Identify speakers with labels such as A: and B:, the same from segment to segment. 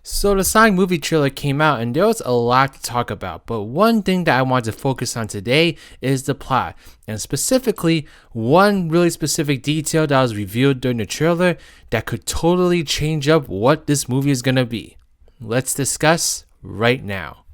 A: So the Sonic movie trailer came out and there was a lot to talk about, but one thing that I want to focus on today is the plot, and specifically one really specific detail that was revealed during the trailer that could totally change up what this movie is gonna be. Let's discuss right now.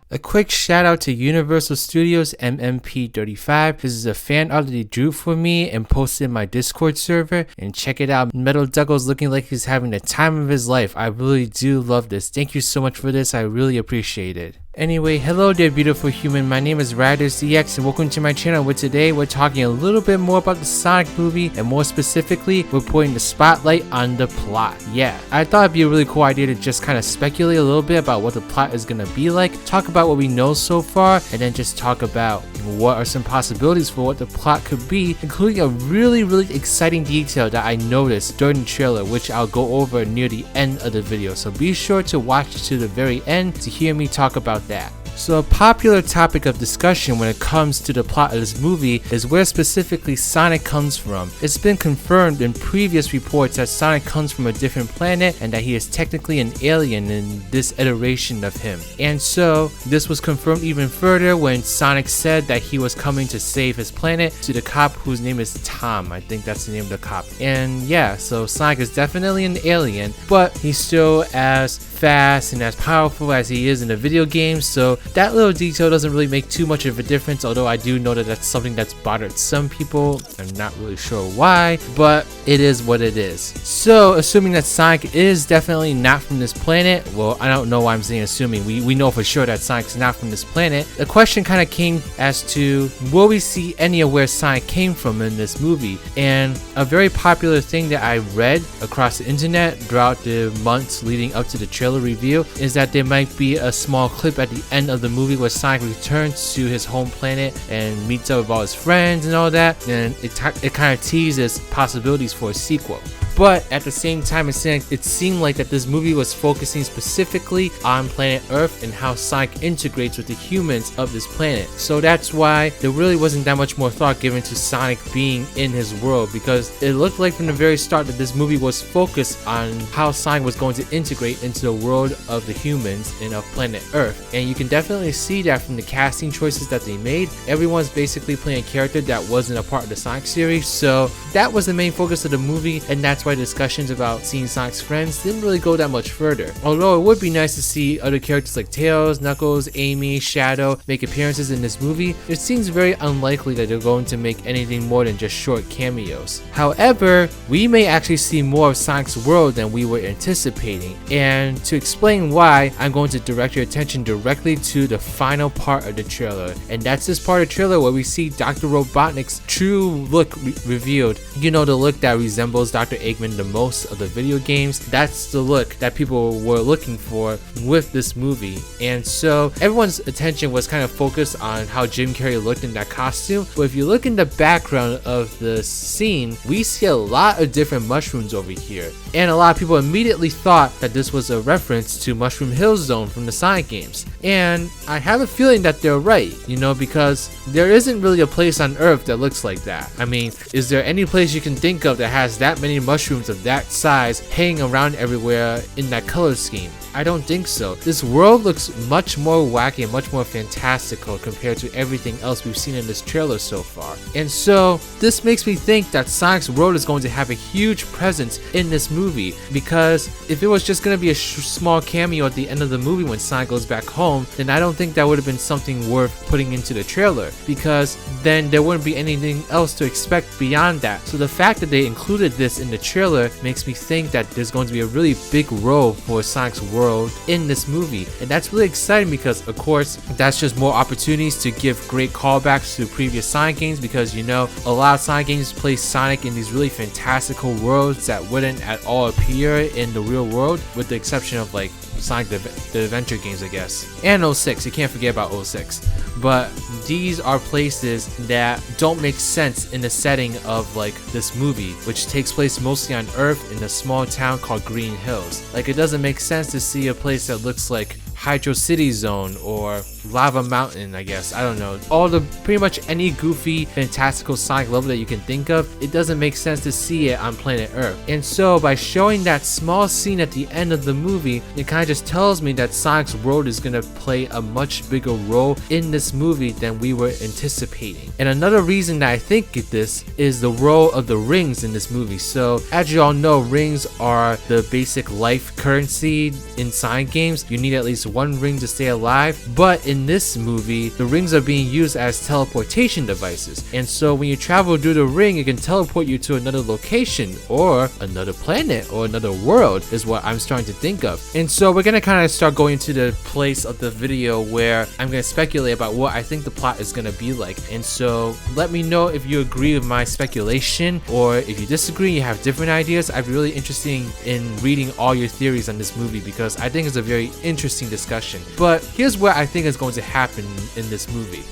A: A quick shout out to Universal Studios MMP35. This is a fan art that he drew for me and posted in my Discord server. And check it out. Metal Duggle's looking like he's having the time of his life. I really do love this. Thank you so much for this. I really appreciate it. Anyway, hello there beautiful human, my name is RidersDX and welcome to my channel, where today we're talking a little bit more about the Sonic movie, and more specifically, we're putting the spotlight on the plot. Yeah, I thought it'd be a really cool idea to just kind of speculate a little bit about what the plot is going to be like, talk about what we know so far, and then just talk about what are some possibilities for what the plot could be, including a really exciting detail that I noticed during the trailer, which I'll go over near the end of the video, so be sure to watch to the very end to hear me talk about that. So a popular topic of discussion when it comes to the plot of this movie is where specifically Sonic comes from. It's been confirmed in previous reports that Sonic comes from a different planet and that he is technically an alien in this iteration of him. And so this was confirmed even further when Sonic said that he was coming to save his planet to the cop whose name is Tom. I think that's the name of the cop. And yeah, so Sonic is definitely an alien, but he's still as fast and as powerful as he is in the video game, so that little detail doesn't really make too much of a difference, although I do know that that's something that's bothered some people. I'm not really sure why, but it is what it is. So assuming that Sonic is definitely not from this planet, well, I don't know why I'm saying assuming, we know for sure that Sonic's not from this planet. The question kind of came as to, will we see any of where Sonic came from in this movie? And a very popular thing that I read across the internet throughout the months leading up to the trailer review is that there might be a small clip at the end of the movie where Sonic returns to his home planet and meets up with all his friends and all that, and it kind of teases possibilities for a sequel. But at the same time, it seemed like that this movie was focusing specifically on planet Earth and how Sonic integrates with the humans of this planet. So that's why there really wasn't that much more thought given to Sonic being in his world, because it looked like from the very start that this movie was focused on how Sonic was going to integrate into the world of the humans and of planet Earth. And you can definitely see that from the casting choices that they made. Everyone's basically playing a character that wasn't a part of the Sonic series, so that was the main focus of the movie, and that's why discussions about seeing Sonic's friends didn't really go that much further. Although it would be nice to see other characters like Tails, Knuckles, Amy, Shadow make appearances in this movie, it seems very unlikely that they're going to make anything more than just short cameos. However, we may actually see more of Sonic's world than we were anticipating, and to explain why, I'm going to direct your attention directly to the final part of the trailer, and that's this part of the trailer where we see Dr. Robotnik's true look revealed. You know, the look that resembles Dr. Eggman the most of the video games. That's the look that people were looking for with this movie, and so everyone's attention was kind of focused on how Jim Carrey looked in that costume. But if you look in the background of the scene, we see a lot of different mushrooms over here, and a lot of people immediately thought that this was a reference to Mushroom Hill Zone from the Sonic games, and I have a feeling that they're right, you know, because there isn't really a place on Earth that looks like that. I mean, is there any place you can think of that has that many mushrooms of that size hanging around everywhere in that color scheme? I don't think so. This world looks much more wacky and much more fantastical compared to everything else we've seen in this trailer so far. And so this makes me think that Sonic's world is going to have a huge presence in this movie, because if it was just going to be a small cameo at the end of the movie when Sonic goes back home, then I don't think that would have been something worth putting into the trailer, because then there wouldn't be anything else to expect beyond that. So the fact that they included this in the trailer makes me think that there's going to be a really big role for Sonic's world in this movie, and that's really exciting because, of course, that's just more opportunities to give great callbacks to previous Sonic games, because you know a lot of Sonic games place Sonic in these really fantastical worlds that wouldn't at all appear in the real world, with the exception of like Sonic the Adventure games, I guess, and 06. You can't forget about 06. but these are places that don't make sense in the setting of like this movie, which takes place mostly on Earth in a small town called Green Hills. Like, it doesn't make sense to see a place that looks like Hydro City Zone or Lava Mountain, I guess. I don't know. All the pretty much any goofy, fantastical Sonic level that you can think of, it doesn't make sense to see it on planet Earth. And so by showing that small scene at the end of the movie, it kind of just tells me that Sonic's world is going to play a much bigger role in this movie than we were anticipating. And another reason that I think this is the role of the rings in this movie. So as you all know, rings are the basic life currency in Sonic games. You need at least one ring to stay alive, but in this movie the rings are being used as teleportation devices, and so when you travel through the ring, it can teleport you to another location or another planet or another world, is what I'm starting to think of. And so we're gonna kind of start going to the place of the video where I'm gonna speculate about what I think the plot is gonna be like. And so let me know if you agree with my speculation, or if you disagree, you have different ideas. I'd be really interested in reading all your theories on this movie, because I think it's a very interesting discussion. But here's what I think is going to happen in this movie.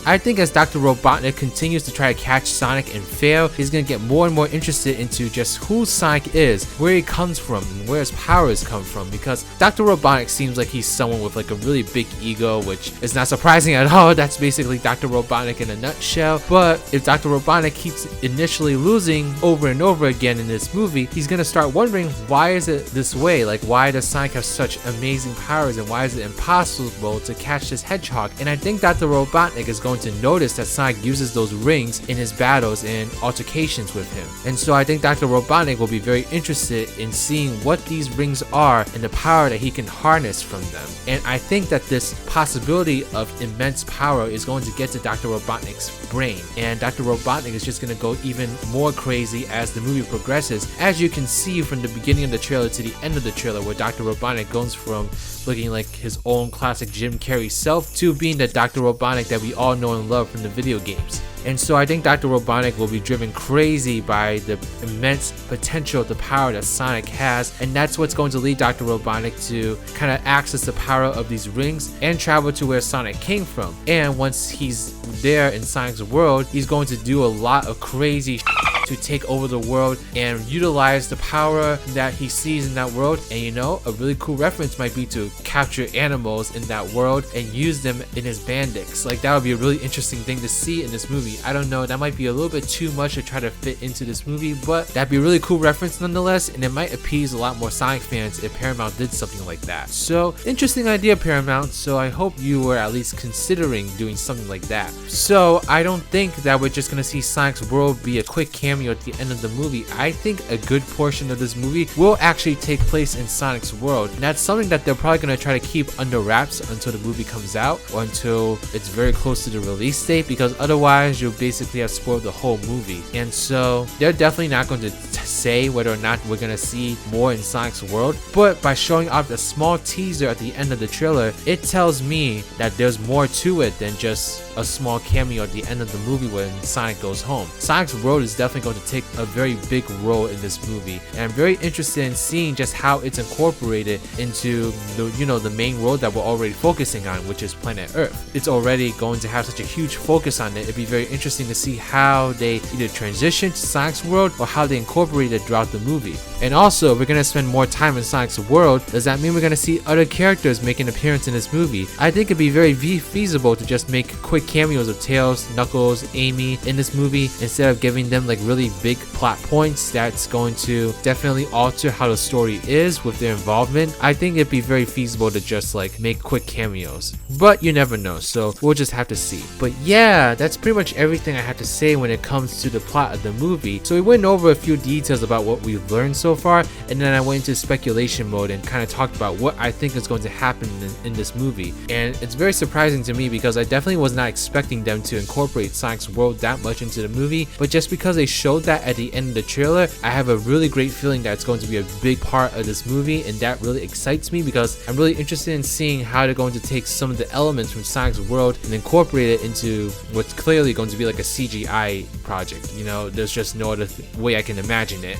A: I think as Dr. Robotnik continues to try to catch Sonic and fail, he's going to get more and more interested into just who Sonic is, where he comes from, and where his powers come from, because Dr. Robotnik seems like he's someone with like a really big ego, which is not surprising at all. That's basically Dr. Robotnik in a nutshell. But if Dr. Robotnik keeps initially losing over and over again in this movie, he's going to start wondering, why is it this way? Like, why does Sonic have such amazing powers, and why is it impossible to catch this hedgehog? And I think Dr. Robotnik is going to notice that Sonic uses those rings in his battles and altercations with him. And so I think Dr. Robotnik will be very interested in seeing what these rings are and the power that he can harness from them. And I think that this possibility of immense power is going to get to Dr. Robotnik's brain, and Dr. Robotnik is just going to go even more crazy as the movie progresses, as you can see from the beginning of the trailer to the end of the trailer, where Dr. Robotnik goes from looking like his own classic Jim Carrey self to being the Dr. Robotnik that we all know and love from the video games. And so I think Dr. Robotnik will be driven crazy by the immense potential, the power that Sonic has, and that's what's going to lead Dr. Robotnik to kind of access the power of these rings and travel to where Sonic came from. And once he's there in Sonic's world, he's going to do a lot of crazy to take over the world and utilize the power that he sees in that world. And you know, a really cool reference might be to capture animals in that world and use them in his Bandix. Like, that would be a really interesting thing to see in this movie. I don't know, that might be a little bit too much to try to fit into this movie, but that'd be a really cool reference nonetheless, and it might appease a lot more Sonic fans if Paramount did something like that. So, interesting idea, Paramount, so I hope you were at least considering doing something like that. So, I don't think that we're just gonna see Sonic's world be a quick cameo at the end of the movie. I think a good portion of this movie will actually take place in Sonic's world, and that's something that they're probably gonna try to keep under wraps until the movie comes out, or until it's very close to the release date, because otherwise you'll basically have spoiled the whole movie. And so they're definitely not going to say whether or not we're going to see more in Sonic's world, but by showing off a small teaser at the end of the trailer, it tells me that there's more to it than just a small cameo at the end of the movie when Sonic goes home. Sonic's world is definitely going to take a very big role in this movie, and I'm very interested in seeing just how it's incorporated into the main world that we're already focusing on, which is planet Earth. It's already going to have such a huge focus on it. It'd be very interesting to see how they either transition to Sonic's world or how they incorporate it throughout the movie. And also, if we're going to spend more time in Sonic's world, does that mean we're going to see other characters make an appearance in this movie? I think it'd be very feasible to just make quick cameos of Tails, Knuckles, Amy in this movie, instead of giving them like really big plot points that's going to definitely alter how the story is with their involvement. I think it'd be very feasible to just like make quick cameos, but you never know, so we'll just have to see. But yeah, that's pretty much everything I have to say when it comes to the plot of the movie. So we went over a few details about what we've learned so far, and then I went into speculation mode and kind of talked about what I think is going to happen in this movie. And it's very surprising to me, because I definitely was not expecting them to incorporate Sonic's world that much into the movie, but just because they showed that at the end of the trailer, I have a really great feeling that it's going to be a big part of this movie, and that really excites me, because I'm really interested in seeing how they're going to take some of the elements from Sonic's world and incorporate it into what's clearly going to be like a CGI project. You know, there's just no other way I can imagine it.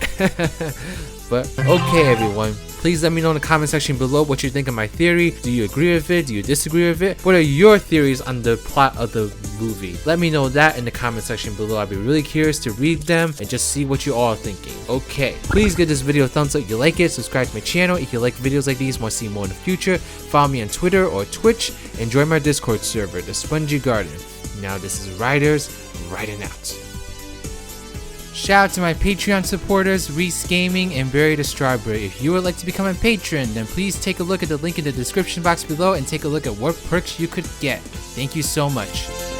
A: But okay, everyone. Please let me know in the comment section below what you think of my theory. Do you agree with it? Do you disagree with it? What are your theories on the plot of the movie? Let me know that in the comment section below. I'd be really curious to read them and just see what you all are thinking. Okay, please give this video a thumbs up if you like it. Subscribe to my channel if you like videos like these, want to see more in the future. Follow me on Twitter or Twitch, and join my Discord server, the Spongy Garden. Now this is Riders, riding out. Shout out to my Patreon supporters, Reese Gaming and Barry the Strawberry. If you would like to become a patron, then please take a look at the link in the description box below and take a look at what perks you could get. Thank you so much.